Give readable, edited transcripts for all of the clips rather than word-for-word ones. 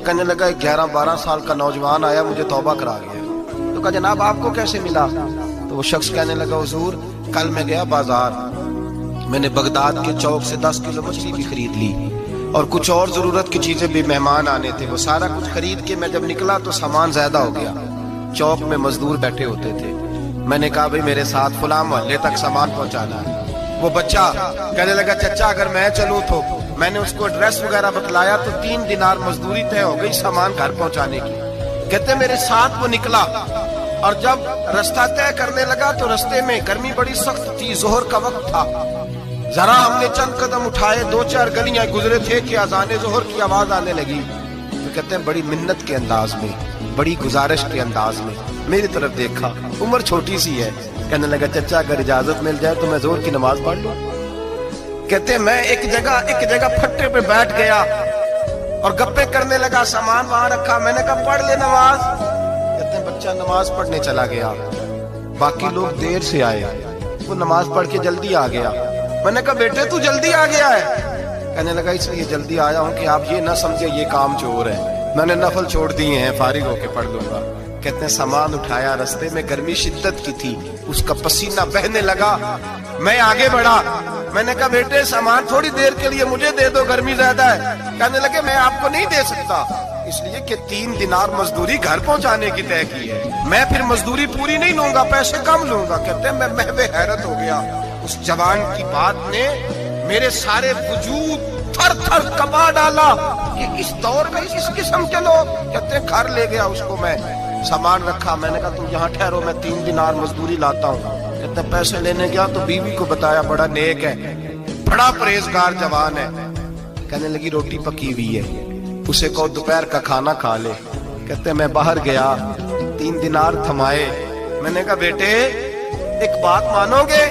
کہنے لگا 11-12 سال کا نوجوان آیا مجھے توبہ کرا گیا. تو کہا جناب آپ کو کیسے ملا؟ تو وہ شخص کہنے لگا حضور کل میں گیا بازار, میں نے بغداد کے چوک سے 10 کلو مچھلی بھی خرید لی اور کچھ اور ضرورت کی چیزیں بھی, مہمان آنے تھے, وہ سارا کچھ خرید کے میں جب نکلا تو سامان زیادہ ہو گیا. چوک میں مزدور بیٹھے ہوتے تھے, میں نے کہا بھئی میرے ساتھ فلاں محلے تک سامان پہنچانا ہے. وہ بچہ کہنے لگا چچا اگر میں چلوں تو, میں نے اس کو ایڈریس وغیرہ بتلایا تو 3 دینار مزدوری طے ہو گئی سامان گھر پہنچانے کی. کہتے میرے ساتھ وہ نکلا اور جب رستہ طے کرنے لگا تو رستے میں گرمی بڑی سخت تھی, ظہر کا وقت تھا. ذرا ہم نے چند قدم اٹھائے, 2-4 گلیاں گزرے تھے کہ اذان ظہر کی آواز آنے لگی. تو کہتے ہیں بڑی منت کے انداز میں, بڑی گزارش کے انداز میں میری طرف دیکھا, عمر چھوٹی سی ہے. کہنے لگا چچا اگر اجازت مل جائے تو میں ظہر کی نماز پڑھ لوں. کہتے ہیں میں ایک جگہ پھٹے پہ بیٹھ گیا اور گپے کرنے لگا, سامان وہاں رکھا, میں نے کہا پڑھ لے نماز. کہتے ہیں بچہ نماز پڑھنے چلا گیا, باقی لوگ دیر سے آئے, وہ نماز پڑھ کے جلدی آ گیا. میں نے کہا بیٹے تو جلدی آ گیا ہے؟ کہنے لگا اس لیے جلدی آیا ہوں کہ آپ یہ نہ سمجھے یہ کام چور ہے, میں نے نفل چھوڑ دیے ہیں, فارغ ہو کے پڑھ لوں گا. کہتے ہیں سامان اٹھایا, رستے میں گرمی شدت کی تھی, اس کا پسینہ بہنے لگا, میں آگے بڑھا, میں نے کہا بیٹے سامان تھوڑی دیر کے لیے مجھے دے دو, گرمی زیادہ ہے. کہنے لگے میں آپ کو نہیں دے سکتا, اس لیے کہ 3 دینار مزدوری گھر پہنچانے کی طے کی ہے, میں پھر مزدوری پوری نہیں لوں گا, پیسے کم لوں گا. کہتے ہیں میں محو حیرت ہو گیا, اس جوان کی بات نے میرے سارے وجود تھر تھر کپا ڈالا کہ اس دور میں اس قسم کے لوگ. کہتے ہیں گھر لے گیا اس کو, میں سامان رکھا, میں نے کہا تم یہاں ٹھہرو میں 3 دینار مزدوری لاتا ہوں. کہتے ہیں پیسے لینے گیا تو بیوی کو بتایا, بڑا نیک ہے, بڑا پرہیزگار جوان ہے. کہنے لگی روٹی پکی ہوئی ہے, اسے کہو دوپہر کا کھانا کھا لے. کہتے ہیں میں باہر گیا, 3 دینار تھمائے, میں نے کہا بیٹے ایک بات مانو گے؟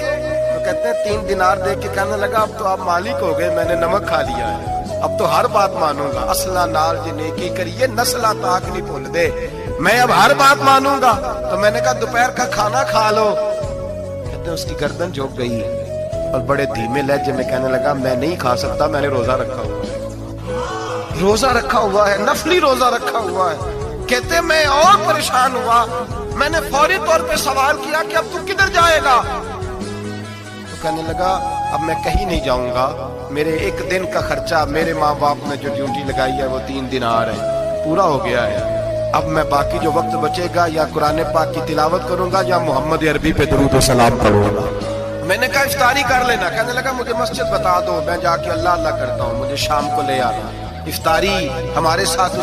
تو کہتے ہیں 3 دینار دے کے کہنے لگا اب تو آپ مالک ہو گئے, میں نے نمک کھا لیا ہے, اب تو ہر بات مانوں گا. اصلہ نال جی نیکی کریے نسلہ تاک نہیں بھول دے, میں اب ہر بات مانوں گا. تو میں نے کہا دوپہر کا کھانا کھا لو. کہتے ہیں اس کی گردن جھک گئی اور بڑے دھیمے لہجے میں کہنے لگا میں نہیں کھا سکتا, میں نے روزہ رکھا ہوا ہے, روزہ رکھا ہوا ہے, نفلی روزہ رکھا ہوا ہے. کہتے میں اور پریشان ہوا, میں نے فوری طور پہ سوال کیا کہ اب تو کدھر جائے گا؟ تو کہنے لگا اب میں کہیں نہیں جاؤں گا, میرے 1 دن کا خرچہ میرے ماں باپ نے جو ڈیوٹی لگائی ہے وہ 3 دینار ہے, پورا ہو گیا ہے. اب میں باقی جو وقت بچے گا یا قرآن پاک کی تلاوت کروں گا یا محمد عربی پہ درود و سلام پڑھوں گا. میں نے کہا افطاری کر لینا. کہنے لگا مجھے مسجد بتا دو, میں جا کے اللہ اللہ کرتا ہوں, مجھے شام کو لے آنا. افطاری ہمارے ساتھ